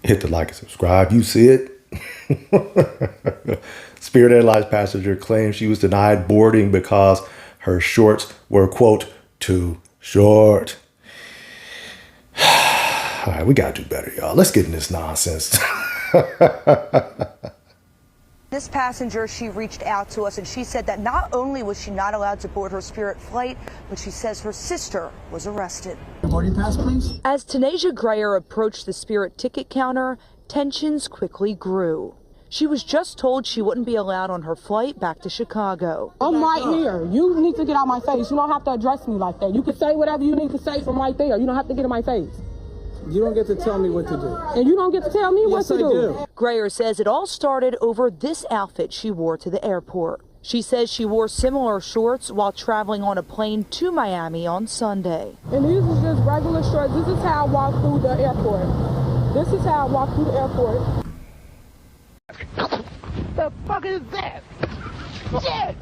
hit the like and subscribe. You see it? Spirit Airlines passenger claims she was denied boarding because her shorts were, quote, too short. All right, we got to do better, y'all. Let's get in this nonsense. This passenger, she reached out to us and she said that not only was she not allowed to board her Spirit flight, but she says her sister was arrested. Boarding pass, please. As Tanasia Grayer approached the Spirit ticket counter, tensions quickly grew. She was just told she wouldn't be allowed on her flight back to Chicago. I'm right here. You need to get out my face. You don't have to address me like that. You can say whatever you need to say from right there. You don't have to get in my face. You don't get to tell me what to do. And you don't get to tell me what to do. Grayer says it all started over this outfit she wore to the airport. She says she wore similar shorts while traveling on a plane to Miami on Sunday. And these is just regular shorts. This is how I walk through the airport. This is how I walk through the airport. The fuck is that? Shit!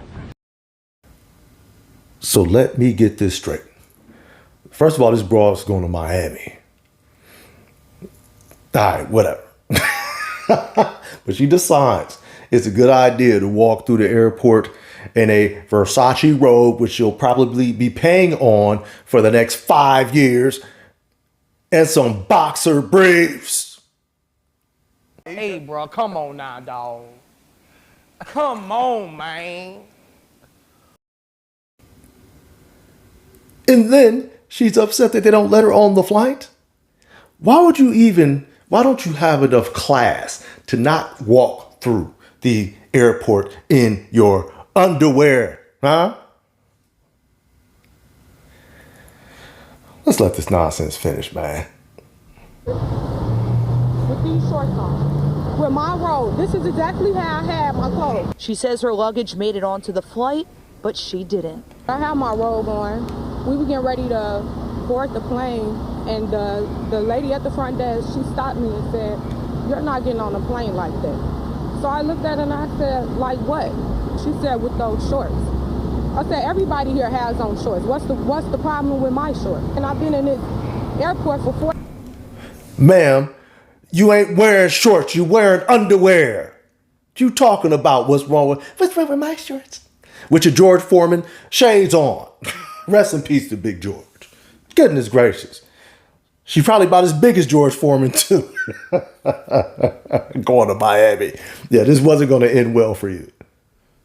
So let me get this straight. First of all, this broad's going to Miami. All right, whatever. But she decides it's a good idea to walk through the airport in a Versace robe, which she'll probably be paying on for the next 5 years, and some boxer briefs. Hey, bro, come on now, dog. Come on, man. And then she's upset that they don't let her on the flight. Why don't you have enough class to not walk through the airport in your underwear, huh? Let's let this nonsense finish, man. With these shorts on. With my robe. This is exactly how I had my clothes. She says her luggage made it onto the flight, but she didn't. I had my robe on. We were getting ready to board the plane, and the lady at the front desk, she stopped me and said, "You're not getting on a plane like that." So I looked at her and I said, "Like what?" She said, "With those shorts." I said, "Everybody here has on shorts. What's the problem with my shorts?" And I've been in this airport for 4. Ma'am, you ain't wearing shorts, you wearing underwear. You talking about what's wrong with my shorts? With your George Foreman shades on. Rest in peace to Big George. Goodness gracious. She's probably about as big as George Foreman too. Going to Miami. Yeah, this wasn't going to end well for you.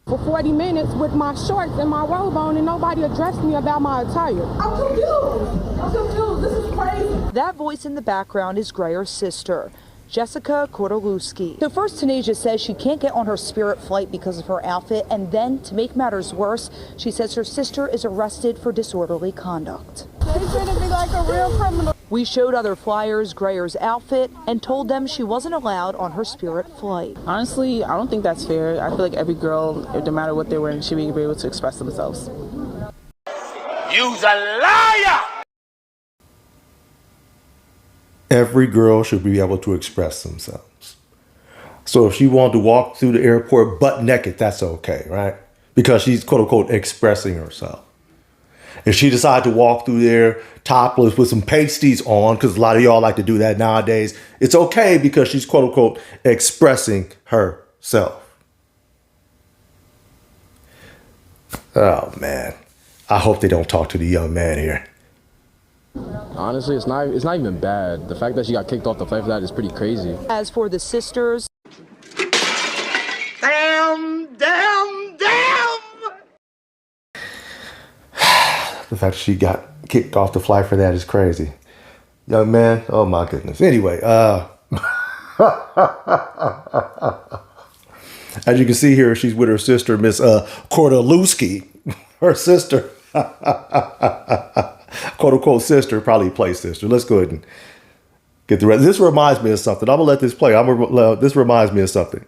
For 40 minutes with my shorts and my robe on, and nobody addressed me about my attire. I'm confused. This is crazy. That voice in the background is Grayer's sister, Jessica Kordaluski. So first, Tanasia says she can't get on her Spirit flight because of her outfit, and then, to make matters worse, she says her sister is arrested for disorderly conduct. They treated me like a real criminal. We showed other flyers Grayer's outfit and told them she wasn't allowed on her Spirit flight. Honestly, I don't think that's fair. I feel like every girl, no matter what they're wearing, should be able to express themselves. You's a liar! Every girl should be able to express themselves. So if she wanted to walk through the airport butt naked, that's okay, right? Because she's quote unquote expressing herself. If she decided to walk through there topless with some pasties on, because a lot of y'all like to do that nowadays, it's okay because she's quote unquote expressing herself. Oh man, I hope they don't talk to the young man here. Honestly, it's not even bad. The fact that she got kicked off the flight for that is pretty crazy. As for the sisters, Damn! The fact that she got kicked off the flight for that is crazy. Young man, oh my goodness. Anyway, as you can see here, she's with her sister, Miss Kordaluski. Her sister, quote unquote sister, probably play sister. Let's go ahead and get the rest. This reminds me of something. I'm gonna let this play. This reminds me of something.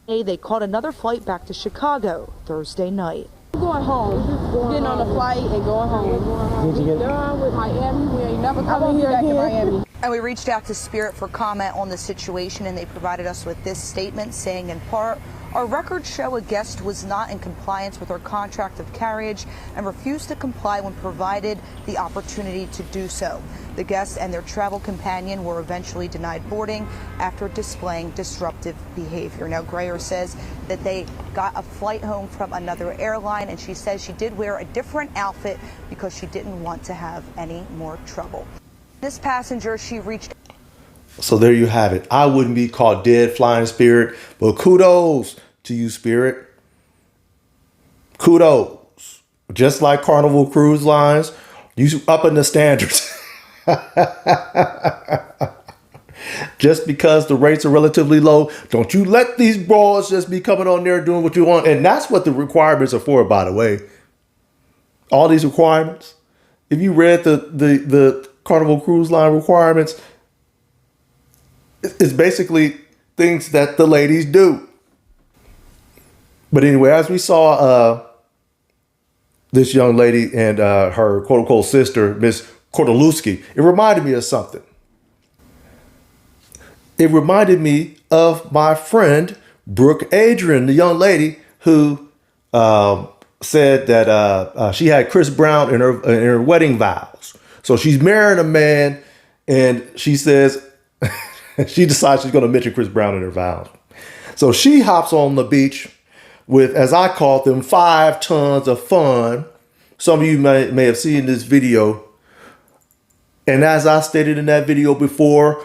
they caught another flight back to Chicago Thursday night. I'm going home. Getting on the flight and going home. Did you get done with Miami? We ain't never coming here again. Miami. And we reached out to Spirit for comment on the situation, and they provided us with this statement saying, in part, Our records show a guest was not in compliance with her contract of carriage and refused to comply when provided the opportunity to do so. The guest and their travel companion were eventually denied boarding after displaying disruptive behavior. Now, Grayer says that they got a flight home from another airline, and she says she did wear a different outfit because she didn't want to have any more trouble. This passenger, she reached. So there you have it. I wouldn't be called dead flying Spirit, but kudos to you, Spirit. Kudos. Just like Carnival Cruise Lines, you upping the standards. Just because the rates are relatively low, don't you let these broads just be coming on there doing what you want. And that's what the requirements are for, by the way. All these requirements. If you read the Carnival Cruise Line requirements, it's basically things that the ladies do. But anyway, as we saw this young lady and her quote-unquote sister, Miss Kordelewski, it reminded me of something. It reminded me of my friend, Brooke Adrian, the young lady who said that she had Chris Brown in her wedding vows. So she's marrying a man, and she says she decides she's going to mention Chris Brown in her vows. So she hops on the beach with, as I called them, 5 tons of fun. Some of you may have seen this video. And as I stated in that video before,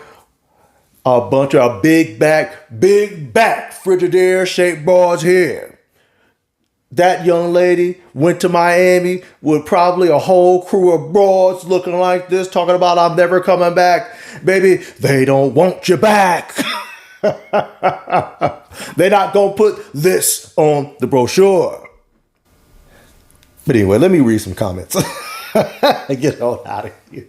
a bunch of big back Frigidaire shaped broads here. That young lady went to Miami with probably a whole crew of broads looking like this, talking about I'm never coming back. Baby, they don't want you back. They're not going to put this on the brochure. But anyway, let me read some comments. Get on out of here.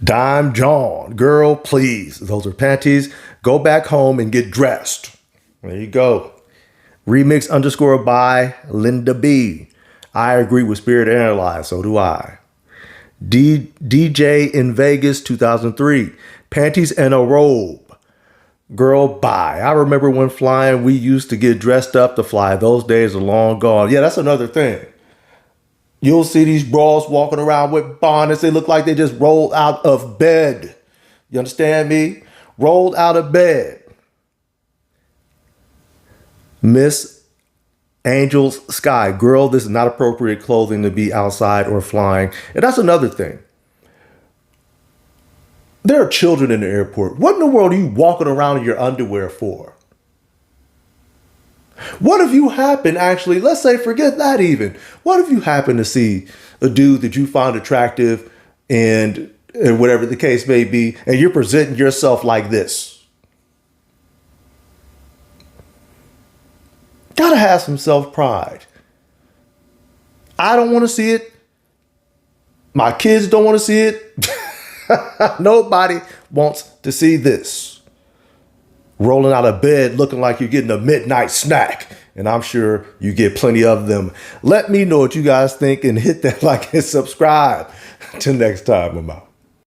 Dime John, girl, please. Those are panties. Go back home and get dressed. There you go. Remix _ by Linda B. I agree with Spirit Airlines. So do I. DJ in Vegas 2003. Panties and a robe. Girl, bye. I remember when flying, we used to get dressed up to fly. Those days are long gone. Yeah, that's another thing. You'll see these bras walking around with bonnets. They look like they just rolled out of bed. You understand me? Rolled out of bed. Miss Angel's Sky. Girl, this is not appropriate clothing to be outside or flying. And that's another thing. There are children in the airport. What in the world are you walking around in your underwear for? What if you happen, actually, let's say, forget that even. What if you happen to see a dude that you find attractive and whatever the case may be, and you're presenting yourself like this? Gotta have some self-pride. I don't want to see it. My kids don't want to see it. Nobody wants to see this. Rolling out of bed looking like you're getting a midnight snack. And I'm sure you get plenty of them. Let me know what you guys think and hit that like and subscribe. Till next time, I'm out.